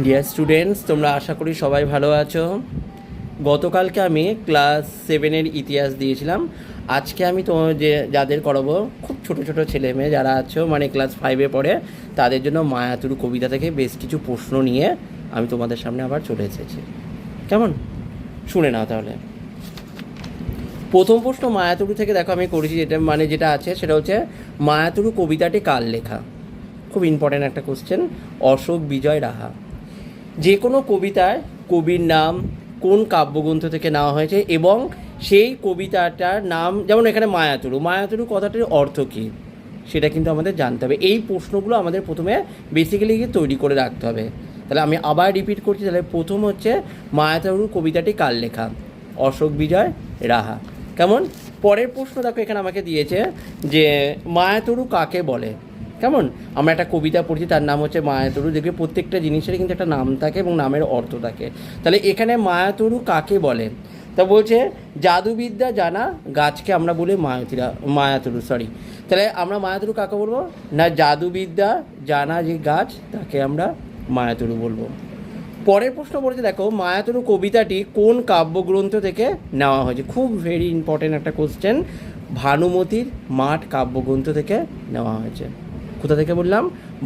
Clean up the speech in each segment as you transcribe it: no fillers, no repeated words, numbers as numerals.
Dear students, তোমরা আশা করি সবাই ভালো আছো। গতকালকে আমি ক্লাস 7-এর ইতিহাস দিয়েছিলাম। আজকে আমি যাদের করাবো খুব ছোট ছোট ছেলে মেয়ে যারা আছো, মানে ক্লাস 5-এ পড়ে, তাদের জন্য মায়াতুরু কবিতা থেকে বেশ কিছু প্রশ্ন নিয়ে আমি তোমাদের সামনে আবার চলে এসেছি। কেমন, শুনে নাও তাহলে। প্রথম প্রশ্ন মায়াতুরু থেকে দেখো আমি করেছি, যেটা আছে সেটা হচ্ছে মায়াতুরু কবিতাটি কার লেখা। খুব ইম্পর্ট্যান্ট একটা কোশ্চেন। অশোক বিজয় রাহা। যে কোনো কবিতায় কবির নাম কোন কাব্যগ্রন্থ থেকে নেওয়া হয়েছে এবং সেই কবিতাটার নাম, যেমন এখানে মায়াতুরু, মায়াতুরু কথাটির অর্থ কী সেটা কিন্তু আমাদের জানতে হবে। এই প্রশ্নগুলো আমাদের প্রথমে বেসিক্যালি তৈরি করে রাখতে হবে। তাহলে আমি আবার রিপিট করছি। তাহলে প্রথম হচ্ছে মায়াতুরু কবিতাটি কার লেখা? অশোক বিজয় রাহা। কেমন? পরের প্রশ্ন দেখো এখানে আমাকে দিয়েছে যে মায়াতুরু কাকে বলে। কেমন? আমরা একটা কবিতা পড়ছি, তার নাম হচ্ছে মায়াতুরু। দেখবে প্রত্যেকটা জিনিসেরই কিন্তু একটা নাম থাকে এবং নামের অর্থ থাকে। তাহলে এখানে মায়াতুরু কাকে বলে? তা বলছে জাদুবিদ্যা জানা গাছকে আমরা বলি মায়াতুরু। তাহলে আমরা মায়াতুরু কাকে বলবো? না, জাদুবিদ্যা জানা যে গাছ তাকে আমরা মায়াতুরু বলবো। পরের প্রশ্ন বলেছে দেখো মায়াতুরু কবিতাটি কোন কাব্যগ্রন্থ থেকে নেওয়া হয়েছে। খুব ভেরি ইম্পর্টেন্ট একটা কোশ্চেন। ভানুমতির মাঠ কাব্যগ্রন্থ থেকে নেওয়া হয়েছে। কোথা থেকে বললাম?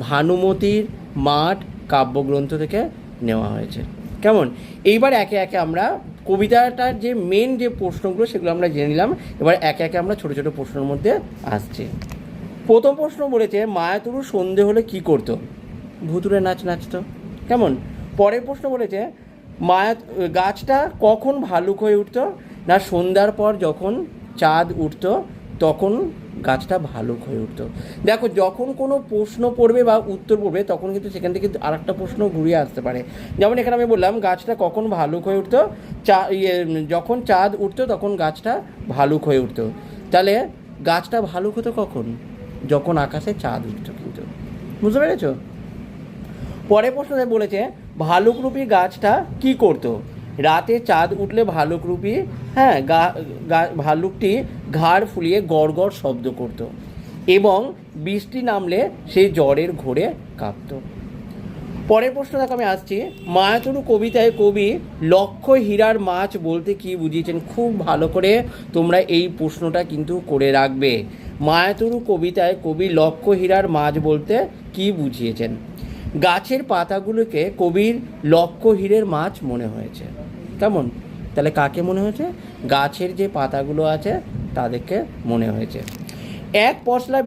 ভানুমতির মাঠ কাব্যগ্রন্থ থেকে নেওয়া হয়েছে। কেমন? এইবার একে একে আমরা কবিতাটার যে মেন যে প্রশ্নগুলো সেগুলো আমরা জেনে নিলাম। এবার একে একে আমরা ছোটো ছোটো প্রশ্নের মধ্যে আসছি। প্রথম প্রশ্ন বলেছে মায়াতুরু সন্ধে হলে কী করতো? ভুতুরে নাচ নাচতো। কেমন? পরের প্রশ্ন বলেছে গাছটা কখন ভালুক হয়ে উঠতো? না, সন্ধ্যার পর যখন চাঁদ উঠতো তখন গাছটা ভালুক হয়ে উঠতো। দেখো, যখন কোনো প্রশ্ন পড়বে বা উত্তর পড়বে তখন কিন্তু সেখান থেকে আর একটা প্রশ্ন ঘুরিয়ে আসতে পারে। যেমন এখানে আমি বললাম গাছটা কখন ভালুক হয়ে উঠতো, যখন চাঁদ উঠতো তখন গাছটা ভালুক হয়ে উঠতো। তাহলে গাছটা ভালুক হতো কখন? যখন আকাশে চাঁদ উঠতো। কিন্তু বুঝতে পেরেছো? পরের প্রশ্নে বলেছে ভালুকরূপী গাছটা কি করতো? রাতে চাঁদ উঠলে ভালুকরূপী ভালুকটি ঘাড় ফুলিয়ে গড় গড় শব্দ করত এবং বৃষ্টি নামলে সেই জ্বরের ঘোরে কাঁপত। পরের প্রশ্ন দেখো আমি আসছি। মায়াতুরু কবিতায় কবি লক্ষ্য হীরার মাছ বলতে কি বুঝিয়েছেন? খুব ভালো করে তোমরা এই প্রশ্নটা কিন্তু করে রাখবে। মায়াতুরু কবিতায় কবি লক্ষ্য হীরার মাছ বলতে কি বুঝিয়েছেন? গাছের পাতাগুলোকে কবির লক্ষ্য হীরের মাছ মনে হয়েছে। কেমন? তাহলে কাকে মনে হয়েছে? গাছের যে পাতাগুলো আছে তাদেরকে মনে হয়েছে। এক পশলা